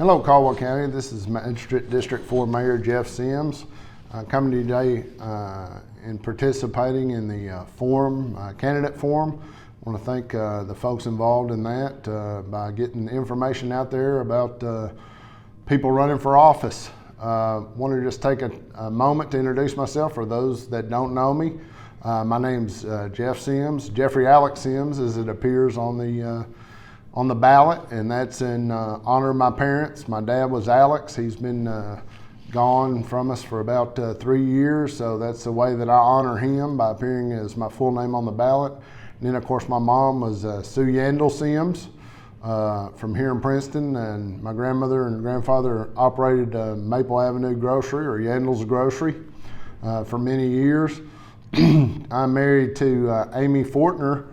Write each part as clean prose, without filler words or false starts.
Hello, Caldwell County. This is Magistrate District 4 Mayor Jeff Sims. Coming to you today and participating in the candidate forum. I want to thank the folks involved in that by getting information out there about people running for office. Want to just take a moment to introduce myself for those that don't know me. My name's Jeff Sims, Jeffrey Alex Sims, as it appears on the ballot, and that's in honor of my parents. My dad was Alex. He's been gone from us for about 3 years, so that's the way that I honor him, by appearing as my full name on the ballot. And then, of course, my mom was Sue Yandel Sims from here in Princeton, and my grandmother and grandfather operated Maple Avenue Grocery, or Yandel's Grocery, for many years. I'm married to Amy Fortner,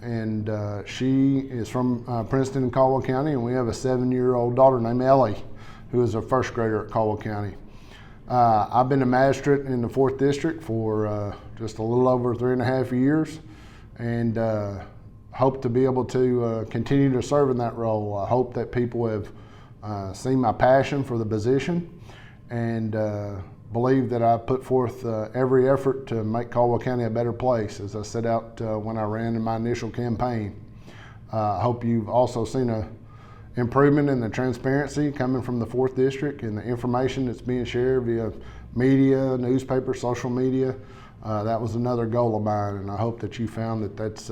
and she is from Princeton and Caldwell County, and we have a 7-year-old daughter named Ellie, who is a first grader at Caldwell County. I've been a magistrate in the 4th District for just a little over 3.5 years, and hope to be able to continue to serve in that role. I hope that people have seen my passion for the position, and believe that I put forth every effort to make Caldwell County a better place, as I set out when I ran in my initial campaign. I hope you've also seen a improvement in the transparency coming from the 4th District and the information that's being shared via media, newspaper, social media. That was another goal of mine, and I hope that you found that that's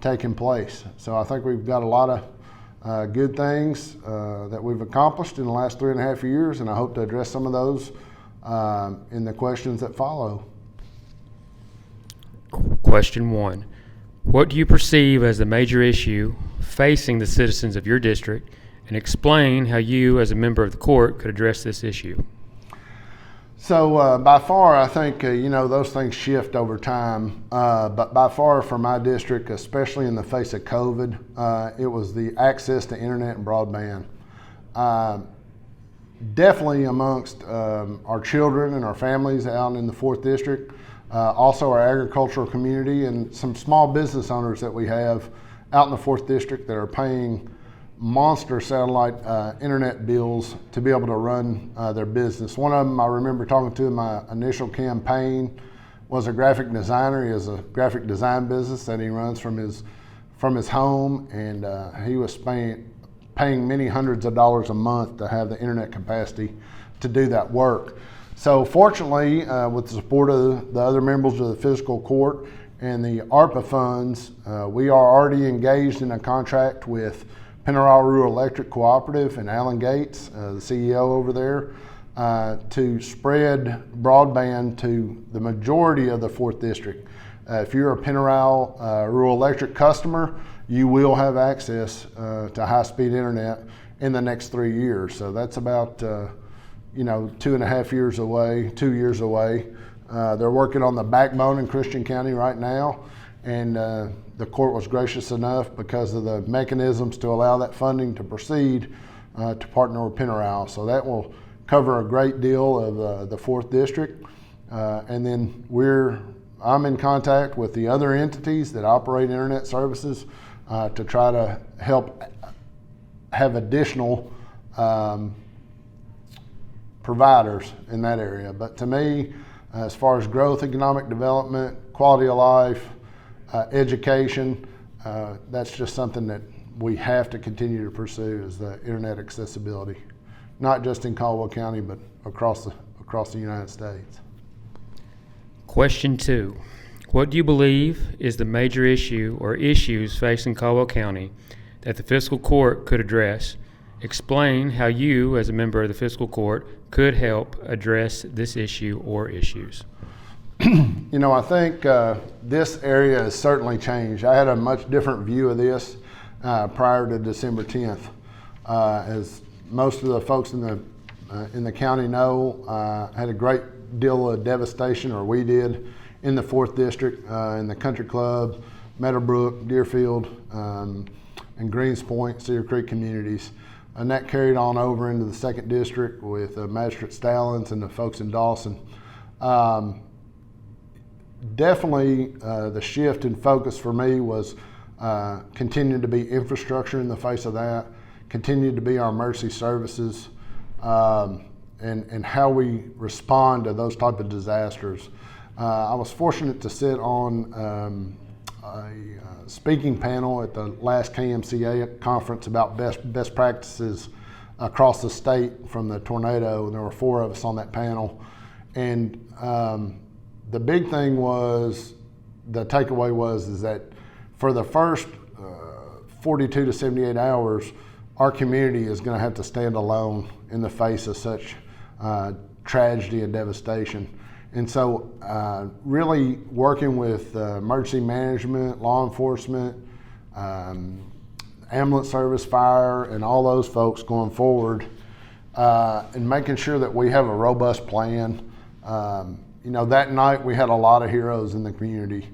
taking place. So I think we've got a lot of good things that we've accomplished in the last 3.5 years, and I hope to address some of those in the questions that follow. Question 1. What do you perceive as the major issue facing the citizens of your district, and explain how you, as a member of the court, could address this issue? So by far, I think, those things shift over time, but by far for my district, especially in the face of COVID, it was the access to internet and broadband. Definitely amongst our children and our families out in the 4th District, also our agricultural community and some small business owners that we have out in the 4th District that are paying monster satellite internet bills to be able to run their business. One of them I remember talking to in my initial campaign was a graphic designer. He has a graphic design business that he runs from his home, and he was paying many hundreds of dollars a month to have the internet capacity to do that work. So fortunately, with the support of the other members of the Fiscal Court and the ARPA funds, we are already engaged in a contract with Penarol Rural Electric Cooperative and Alan Gates, the CEO over there, to spread broadband to the majority of the 4th District. If you're a Penarol Rural Electric customer, you will have access to high-speed internet in the next 3 years. So that's about 2.5 years away, 2 years away. They're working on the backbone in Christian County right now, and the court was gracious enough, because of the mechanisms to allow that funding to proceed, to partner with Penarol. So that will cover a great deal of the 4th District. And then I'm in contact with the other entities that operate internet services to try to help have additional providers in that area. But to me, as far as growth, economic development, quality of life, education, that's just something that we have to continue to pursue, is the internet accessibility, not just in Caldwell County, but across the United States. Question 2. What do you believe is the major issue or issues facing Caldwell County that the Fiscal Court could address? Explain how you, as a member of the Fiscal Court, could help address this issue or issues. I think this area has certainly changed. I had a much different view of this prior to December 10th. As most of the folks in the county know, had a great deal of devastation, or we did, in the 4th District, in the Country Club, Meadowbrook, Deerfield, and Greens Point, Cedar Creek communities. And that carried on over into the 2nd District with Magistrate Stallings and the folks in Dawson. Definitely the shift in focus for me was continuing to be infrastructure in the face of that, continue to be our emergency services, and how we respond to those type of disasters. I was fortunate to sit on a speaking panel at the last KMCA conference about best practices across the state from the tornado. There were 4 of us on that panel, and the big thing was, the takeaway was that for the first 42 to 78 hours, our community is going to have to stand alone in the face of such tragedy and devastation. And so really working with emergency management, law enforcement, ambulance service, fire, and all those folks going forward, and making sure that we have a robust plan. That night we had a lot of heroes in the community,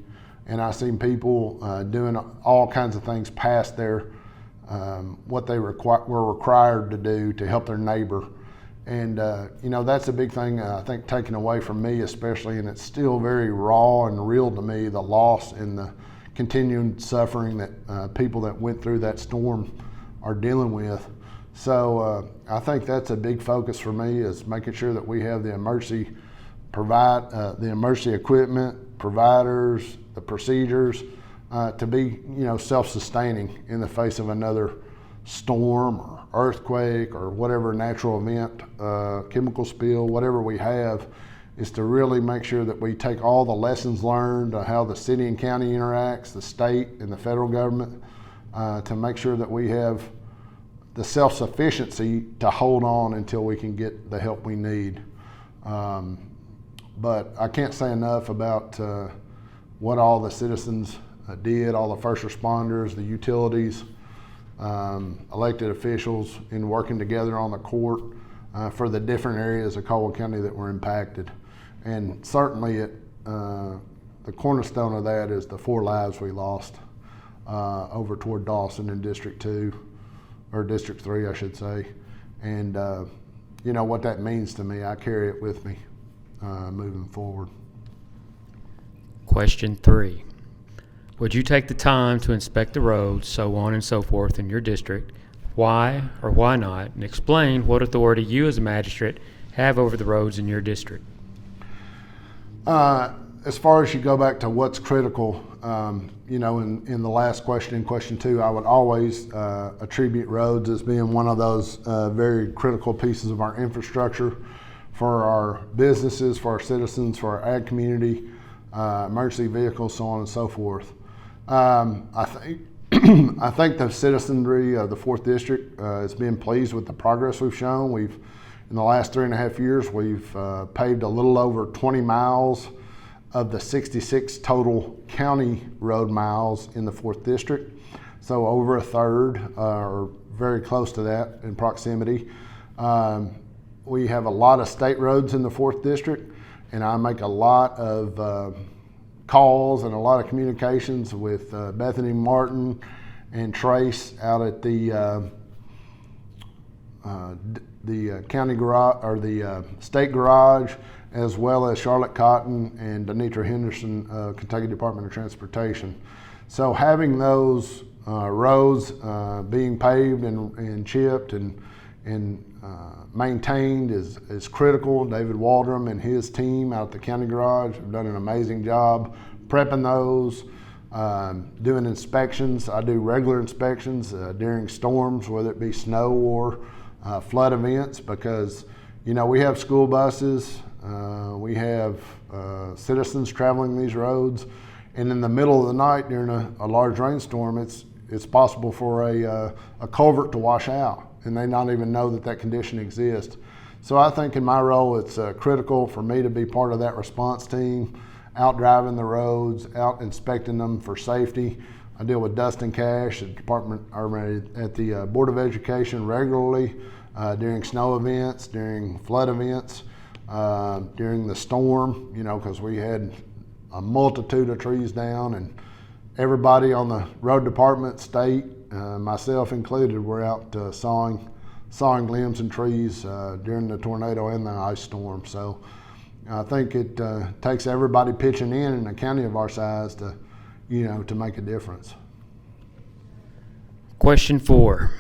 and I seen people doing all kinds of things past their what they were required to do to help their neighbor. And that's a big thing I think taken away from me, especially, and it's still very raw and real to me, the loss and the continuing suffering that people that went through that storm are dealing with. So I think that's a big focus for me, is making sure that we have the emergency equipment, providers, the procedures to be self-sustaining in the face of another storm or earthquake or whatever natural event, chemical spill, whatever we have, is to really make sure that we take all the lessons learned, how the city and county interacts, the state and the federal government, to make sure that we have the self-sufficiency to hold on until we can get the help we need. But I can't say enough about what all the citizens did, all the first responders, the utilities, elected officials, in working together on the court for the different areas of Caldwell County that were impacted. And certainly the cornerstone of that is the 4 lives we lost over toward Dawson in District 2, or District 3, I should say. And what that means to me, I carry it with me moving forward. Question 3. Would you take the time to inspect the roads, so on and so forth, in your district? Why or why not? And explain what authority you as a magistrate have over the roads in your district. As far as you go back to what's critical, in the last question, in question 2, I would always attribute roads as being one of those very critical pieces of our infrastructure for our businesses, for our citizens, for our ag community, emergency vehicles, so on and so forth. I think the citizenry of the 4th District has been pleased with the progress we've shown. In the last 3.5 years, we've paved a little over 20 miles of the 66 total county road miles in the 4th District. So over a third, or very close to that in proximity. We have a lot of state roads in the 4th District, and I make a lot of calls and a lot of communications with Bethany Martin and Trace out at the county garage, or the state garage, as well as Charlotte Cotton and Denitra Henderson, Kentucky Department of Transportation. So having those roads being paved and chipped and maintained is critical. David Waldrum and his team out at the county garage have done an amazing job prepping those, doing inspections. I do regular inspections during storms, whether it be snow or flood events, because we have school buses, we have citizens traveling these roads, and in the middle of the night during a large rainstorm, it's possible for a culvert to wash out, and they not even know that condition exists. So I think in my role, it's critical for me to be part of that response team, out driving the roads, out inspecting them for safety. I deal with Dustin Cash at the Board of Education regularly during snow events, during flood events, during the storm, because we had a multitude of trees down, and everybody on the road department, state, myself included, were out sawing limbs and trees during the tornado and the ice storm. So I think it takes everybody pitching in a county of our size to make a difference. Question 4.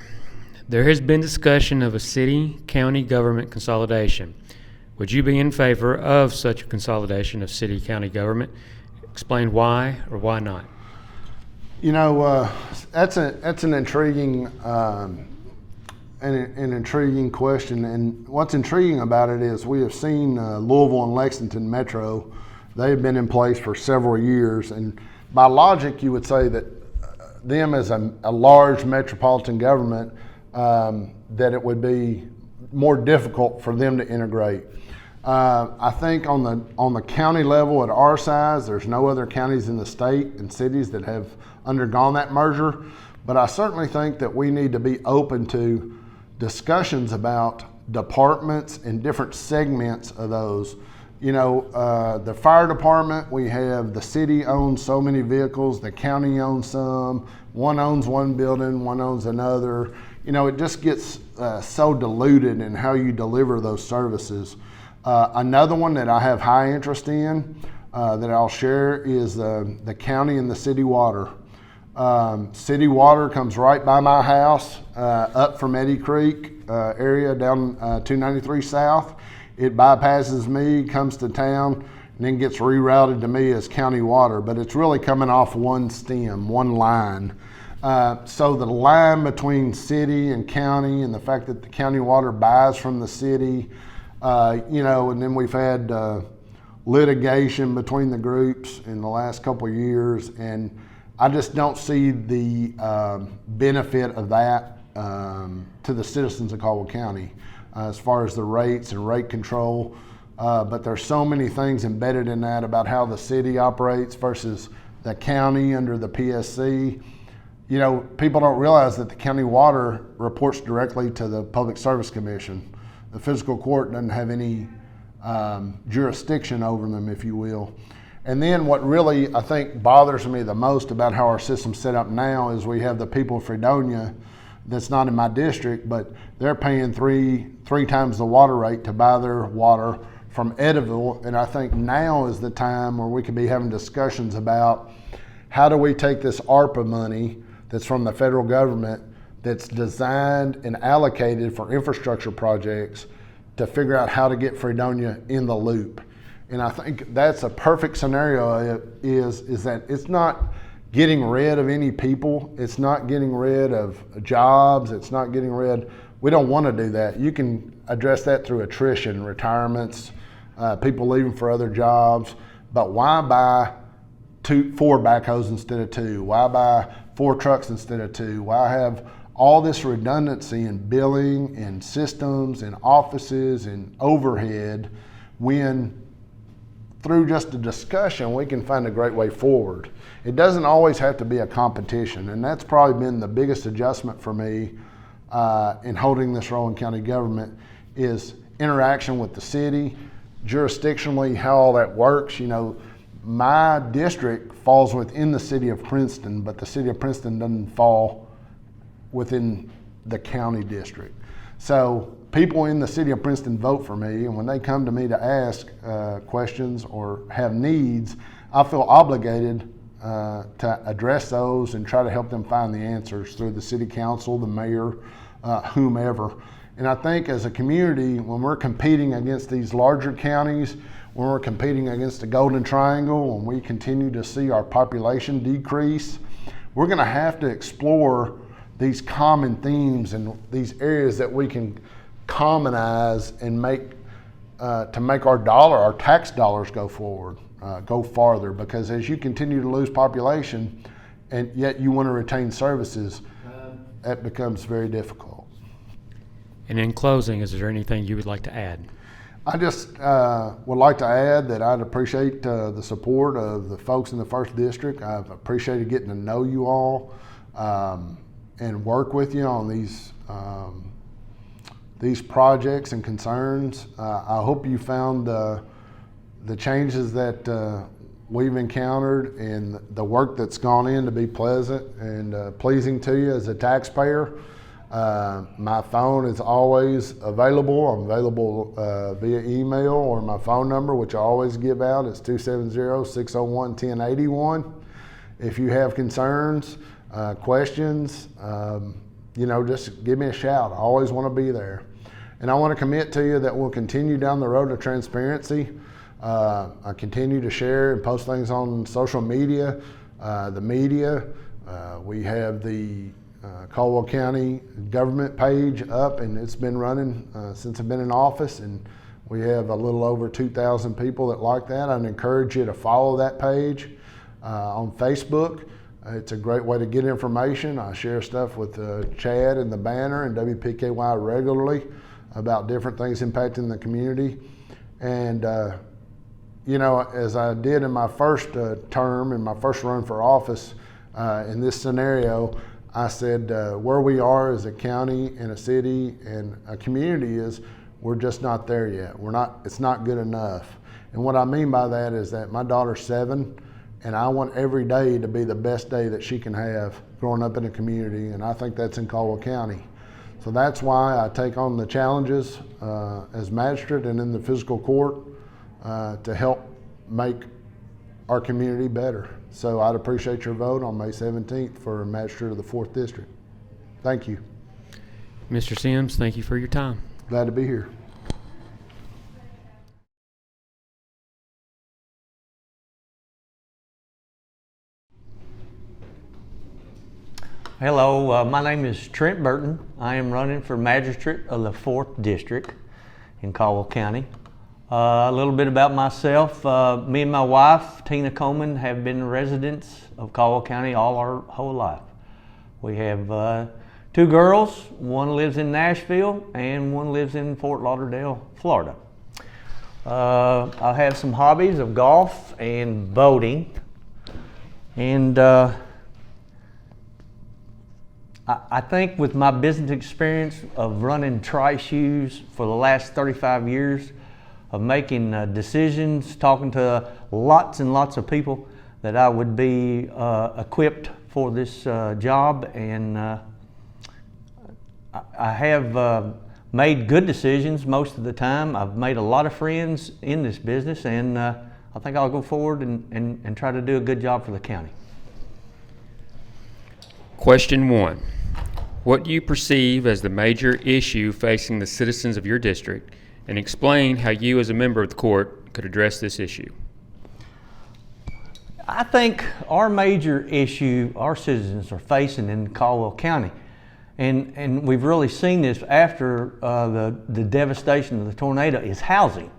There has been discussion of a city-county government consolidation. Would you be in favor of such a consolidation of city-county government? Explain why or why not. That's an intriguing an intriguing question. And what's intriguing about it is we have seen Louisville and Lexington Metro. They've been in place for several years, and by logic, you would say that them as a large metropolitan government, that it would be more difficult for them to integrate. I think on the county level at our size, there's no other counties in the state and cities that have undergone that merger. But I certainly think that we need to be open to discussions about departments and different segments of those. The fire department, we have the city owns so many vehicles, the county owns some, one owns one building, one owns another. It just gets so diluted in how you deliver those services. Another one that I have high interest in that I'll share is the county and the city water. City water comes right by my house, up from Eddy Creek area down 293 South. It bypasses me, comes to town, and then gets rerouted to me as county water, but it's really coming off one stem, one line. So the line between city and county, and the fact that the county water buys from the city, and then we've had litigation between the groups in the last couple of years, and I just don't see the benefit of that to the citizens of Caldwell County as far as the rates and rate control. But there's so many things embedded in that about how the city operates versus the county under the PSC. People don't realize that the county water reports directly to the Public Service Commission. The fiscal court doesn't have any jurisdiction over them, if you will. And then what really, I think, bothers me the most about how our system's set up now is we have the people of Fredonia that's not in my district, but they're paying three times the water rate to buy their water from Eddyville. And I think now is the time where we could be having discussions about how do we take this ARPA money that's from the federal government that's designed and allocated for infrastructure projects to figure out how to get Fredonia in the loop. And I think that's a perfect scenario is that it's not getting rid of any people. It's not getting rid of jobs. It's not getting rid. We don't want to do that. You can address that through attrition, retirements, people leaving for other jobs. But why buy 4 backhoes instead of 2? Why buy 4 trucks instead of 2? Why have all this redundancy in billing and systems and offices and overhead when through just a discussion we can find a great way forward? It doesn't always have to be a competition, and that's probably been the biggest adjustment for me in holding this role in county government is interaction with the city, jurisdictionally, how all that works. My district falls within the city of Princeton, but the city of Princeton doesn't fall within the county district. So people in the city of Princeton vote for me, and when they come to me to ask questions or have needs, I feel obligated to address those and try to help them find the answers through the city council, the mayor, whomever. And I think as a community, when we're competing against these larger counties, when we're competing against the Golden Triangle, when we continue to see our population decrease, we're going to have to explore these common themes and these areas that we can commonize and make to make our tax dollars go forward, go farther. Because as you continue to lose population, and yet you want to retain services, that becomes very difficult. And in closing, is there anything you would like to add? I just would like to add that I'd appreciate the support of the folks in the 1st District. I've appreciated getting to know you all and work with you on these projects and concerns. I hope you found the changes that we've encountered and the work that's gone in to be pleasant and pleasing to you as a taxpayer. My phone is always available. I'm available via email or my phone number, which I always give out. It's 270-601-1081. If you have concerns, questions, just give me a shout. I always want to be there. And I want to commit to you that we'll continue down the road of transparency. I continue to share and post things on social media, the media. We have the Caldwell County government page up, and it's been running since I've been in office, and we have a little over 2,000 people that like that. I'd encourage you to follow that page on Facebook. It's a great way to get information. I share stuff with Chad and the Banner and WPKY regularly about different things impacting the community. And as I did in my first term, in my first run for office, in this scenario, I said where we are as a county and a city and a community is we're just not there yet. It's not good enough. And what I mean by that is that my daughter's 7, and I want every day to be the best day that she can have growing up in a community, and I think that's in Caldwell County. So that's why I take on the challenges as magistrate and in the fiscal court to help make our community better. So I'd appreciate your vote on May 17th for magistrate of the 4th District. Thank you. Mr. Sims, thank you for your time. Glad to be here. Hello, my name is Trent Burton. I am running for Magistrate of the 4th District in Caldwell County. A little bit about myself. Me and my wife, Tina Coleman, have been residents of Caldwell County all our whole life. We have 2 girls. One lives in Nashville and one lives in Fort Lauderdale, Florida. I have some hobbies of golf and boating. And I think with my business experience of running tri-shoes for the last 35 years, of making decisions, talking to lots and lots of people, that I would be equipped for this job. And I have made good decisions most of the time. I've made a lot of friends in this business, and I think I'll go forward and try to do a good job for the county. Question 1. What do you perceive as the major issue facing the citizens of your district, and explain how you as a member of the court could address this issue? I think our major issue our citizens are facing in Caldwell County, and we've really seen this after the devastation of the tornado, is housing.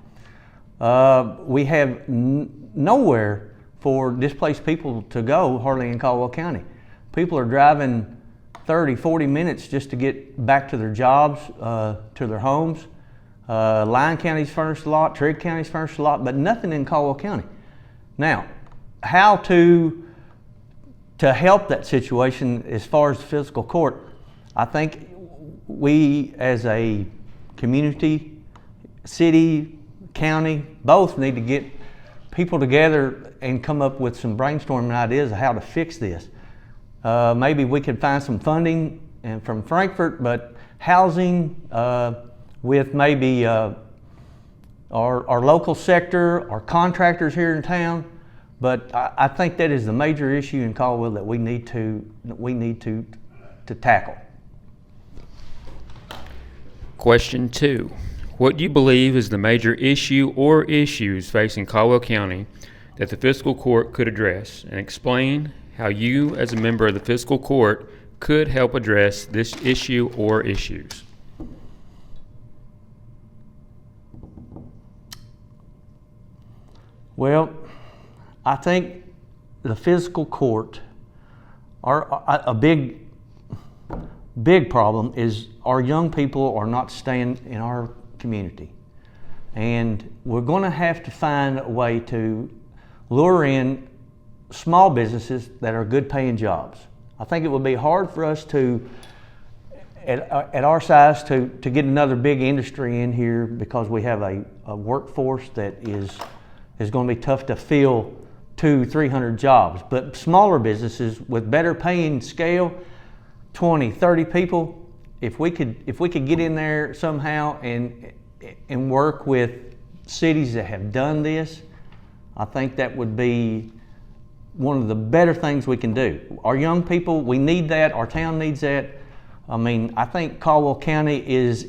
We have nowhere for displaced people to go hardly in Caldwell County. People are driving 30, 40 minutes just to get back to their jobs, to their homes. Lyon County's furnished a lot, Trigg County's furnished a lot, but nothing in Caldwell County. Now, how to help that situation as far as the fiscal court, I think we as a community, city, county, both need to get people together and come up with some brainstorming ideas of how to fix this. Maybe we could find some funding from Frankfurt, but housing with maybe our local sector, our contractors here in town. But I think that is the major issue in Caldwell that we need to tackle. Question 2. What do you believe is the major issue or issues facing Caldwell County that the fiscal court could address, and explain how you as a member of the fiscal court could help address this issue or issues? Well, I think the fiscal court, a big problem is our young people are not staying in our community. And we're going to have to find a way to lure in small businesses that are good paying jobs. I think it would be hard for us to, at our size, to get another big industry in here, because we have a workforce that is going to be tough to fill 200-300 jobs. But smaller businesses with better paying scale, 20, 30 people, if we could get in there somehow and work with cities that have done this, I think that would be one of the better things we can do. Our young people, we need that. Our town needs that. I mean, I think Caldwell County is,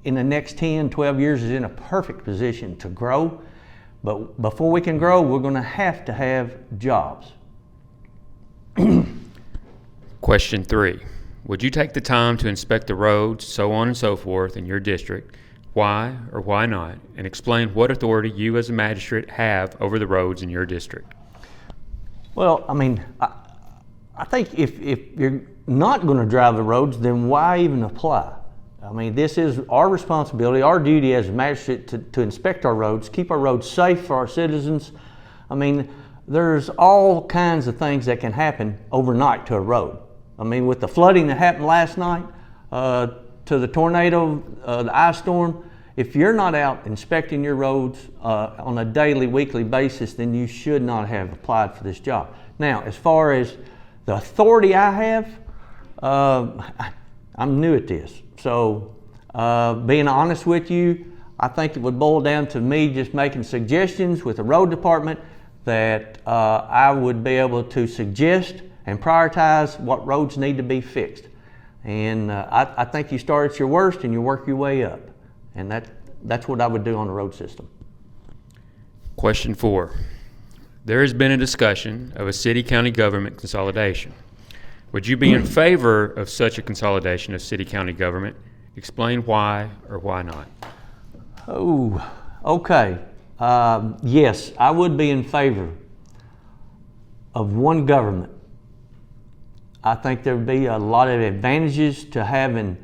in the next 10, 12 years, is in a perfect position to grow. But before we can grow, we're going to have jobs. Question 3. Would you take the time to inspect the roads, so on and so forth, in your district? Why or why not? And explain what authority you as a magistrate have over the roads in your district. Well, I mean, I think if you're not going to drive the roads, then why even apply? I mean, this is our responsibility, our duty as a magistrate to inspect our roads, keep our roads safe for our citizens. I mean, there's all kinds of things that can happen overnight to a road. I mean, with the flooding that happened last night, to the tornado, the ice storm, if you're not out inspecting your roads on a daily, weekly basis, then you should not have applied for this job. Now, as far as the authority I have, I'm new at this. So being honest with you, I think it would boil down to me just making suggestions with the road department that I would be able to suggest and prioritize what roads need to be fixed. And I think you start at your worst and you work your way up. And that's what I would do on the road system. Question 4. There has been a discussion of a city-county government consolidation. Would you be in favor of such a consolidation of city-county government? Explain why or why not. Oh, okay. Yes, I would be in favor of one government. I think there would be a lot of advantages to having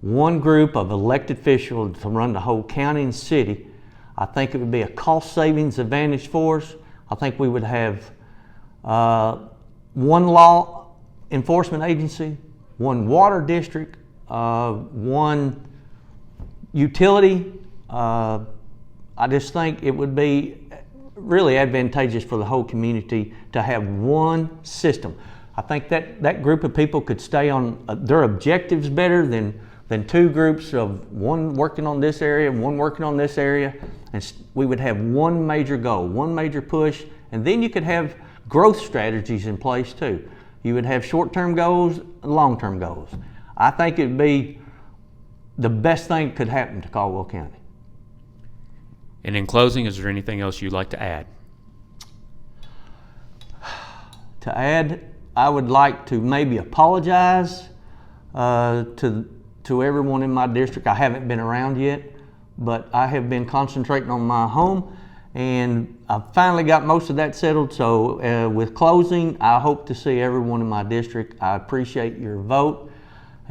one group of elected officials to run the whole county and city. I think it would be a cost savings advantage for us. I think we would have one law enforcement agency, one water district, one utility. I just think it would be really advantageous for the whole community to have one system. I think that group of people could stay on their objectives better than two groups of one working on this area and one working on this area. And we would have one major goal, one major push, and then you could have growth strategies in place too. You would have short-term goals and long-term goals. I think it'd be the best thing that could happen to Caldwell County. And in closing, is there anything else you'd like to add? To add, I would like to maybe apologize to everyone in my district. I haven't been around yet, but I have been concentrating on my home, and I finally got most of that settled. So with closing, I hope to see everyone in my district. I appreciate your vote,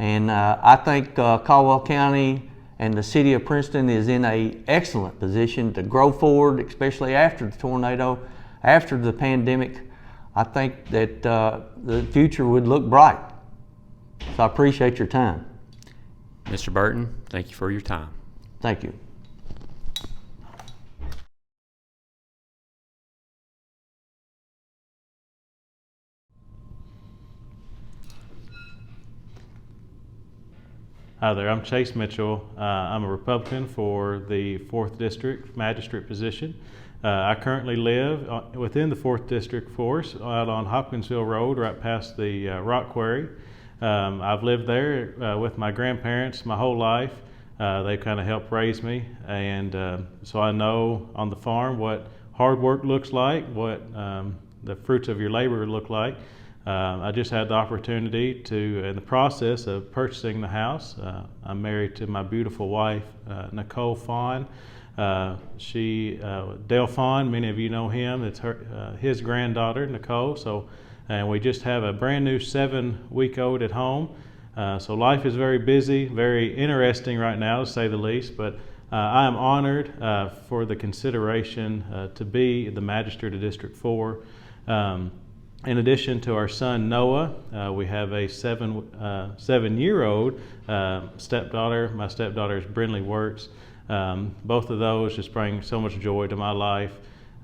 and I think Caldwell County and the city of Princeton is in an excellent position to grow forward, especially after the tornado, after the pandemic. I think that the future would look bright. So I appreciate your time. Mr. Burton, thank you for your time. Thank you. Hi there, I'm Chase Mitchell. I'm a Republican for the 4th District Magistrate position. I currently live within the 4th District force out on Hopkinsville Road, right past the rock quarry. I've lived there with my grandparents my whole life. They kind of helped raise me, and so I know on the farm what hard work looks like, what the fruits of your labor look like. I just had the opportunity to, in the process of purchasing the house, I'm married to my beautiful wife, Nicole Fawn. Dale Fawn, many of you know him. It's his granddaughter, Nicole. So, and we just have a brand new 7-week-old at home. So life is very busy, very interesting right now, to say the least. But I am honored for the consideration to be the magistrate of District 4. In addition to our son Noah, we have a 7-year-old stepdaughter. My stepdaughter is Brindley Wirtz. Both of those just bring so much joy to my life,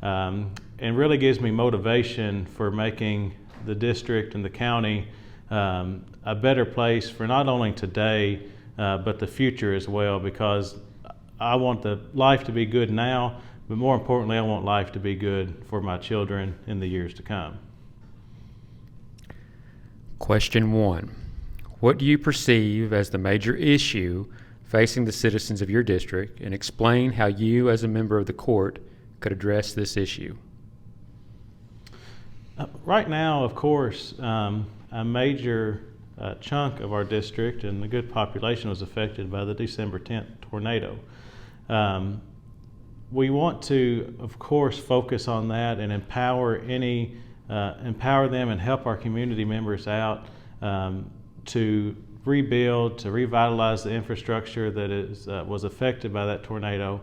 and really gives me motivation for making the district and the county a better place for not only today but the future as well, because I want the life to be good now, but more importantly, I want life to be good for my children in the years to come. Question 1. What do you perceive as the major issue facing the citizens of your district, and explain how you, as a member of the court, could address this issue? Right now, of course, a major chunk of our district and a good population was affected by the December 10th tornado. We want to, of course, focus on that and empower them and help our community members out to rebuild, to revitalize the infrastructure that was affected by that tornado.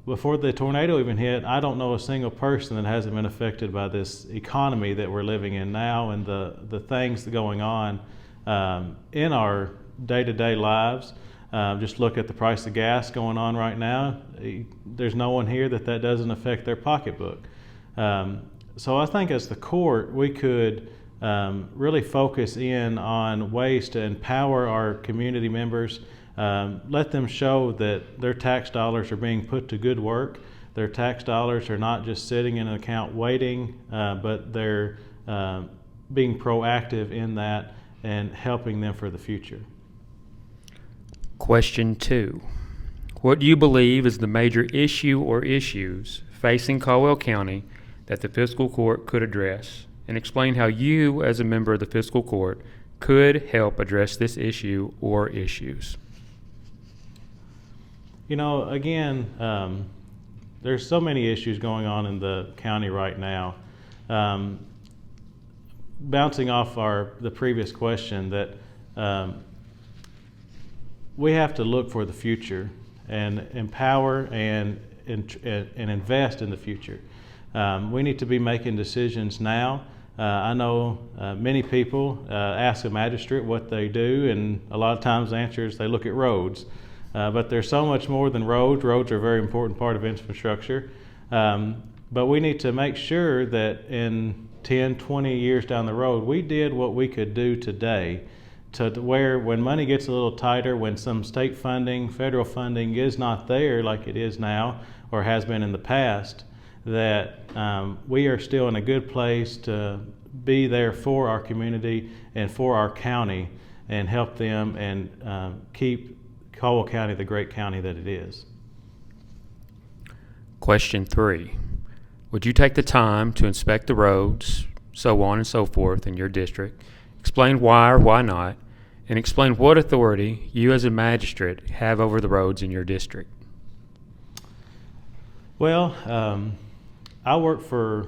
Before the tornado even hit, I don't know a single person that hasn't been affected by this economy that we're living in now and the things going on in our day-to-day lives. Just look at the price of gas going on right now. There's no one here that doesn't affect their pocketbook. So I think as the court, we could really focus in on ways to empower our community members, let them show that their tax dollars are being put to good work. Their tax dollars are not just sitting in an account waiting, but they're being proactive in that and helping them for the future. Question 2. What do you believe is the major issue or issues facing Caldwell County that the fiscal court could address, and explain how you, as a member of the fiscal court, could help address this issue or issues? You know, again, there's so many issues going on in the county right now. Bouncing off the previous question, that we have to look for the future and empower and invest in the future. We need to be making decisions now. I know many people ask a magistrate what they do, and a lot of times the answer is they look at roads. But there's so much more than roads. Roads are a very important part of infrastructure. But we need to make sure that in 10, 20 years down the road, we did what we could do today to where when money gets a little tighter, when some state funding, federal funding is not there like it is now or has been in the past, that we are still in a good place to be there for our community and for our county and help them and keep Caldwell County the great county that it is. Question 3. Would you take the time to inspect the roads, so on and so forth, in your district, explain why or why not, and explain what authority you as a magistrate have over the roads in your district? Well, I work for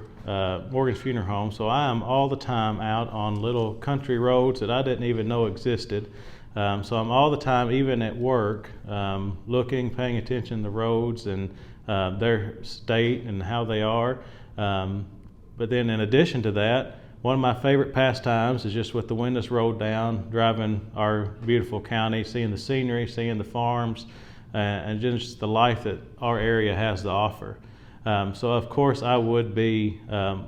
Morgan's Funeral Home, so I am all the time out on little country roads that I didn't even know existed. So I'm all the time, even at work, looking, paying attention to the roads and their state and how they are. But then in addition to that, one of my favorite pastimes is just with the windows rolled down, driving our beautiful county, seeing the scenery, seeing the farms, and just the life that our area has to offer. So of course I would be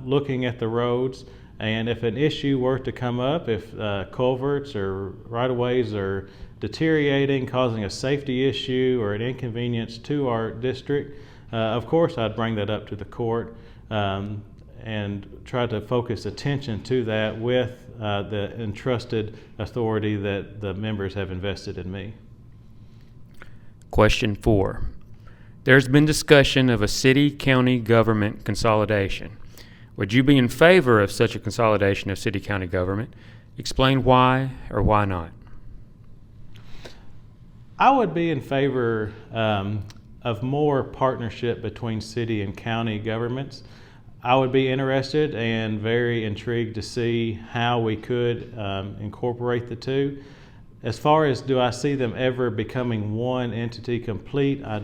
looking at the roads, and if an issue were to come up, if culverts or right-of-ways are deteriorating, causing a safety issue or an inconvenience to our district, of course I'd bring that up to the court and try to focus attention to that with the entrusted authority that the members have invested in me. Question 4. There's been discussion of a city-county government consolidation. Would you be in favor of such a consolidation of city-county government? Explain why or why not. I would be in favor of more partnership between city and county governments. I would be interested and very intrigued to see how we could incorporate the two. As far as do I see them ever becoming one entity complete, I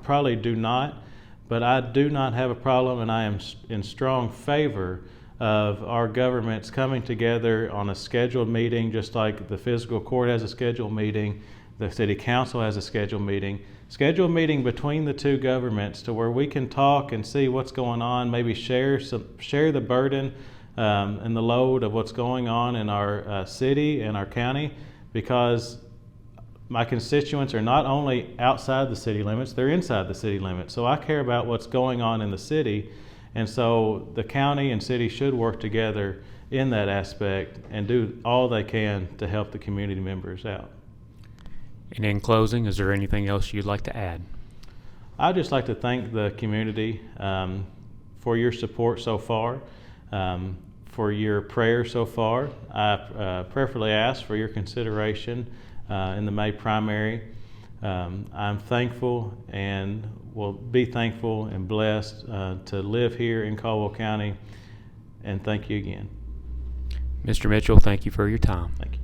probably do not. But I do not have a problem, and I am in strong favor of our governments coming together on a scheduled meeting, just like the fiscal court has a scheduled meeting, the city council has a scheduled meeting between the two governments to where we can talk and see what's going on, maybe share the burden and the load of what's going on in our city and our county, because my constituents are not only outside the city limits, they're inside the city limits. So I care about what's going on in the city, and so the county and city should work together in that aspect and do all they can to help the community members out. And in closing, is there anything else you'd like to add? I'd just like to thank the community for your support so far, for your prayers so far. I prayerfully ask for your consideration in the May primary. I'm thankful and will be thankful and blessed to live here in Caldwell County, and thank you again. Mr. Mitchell, thank you for your time. Thank you.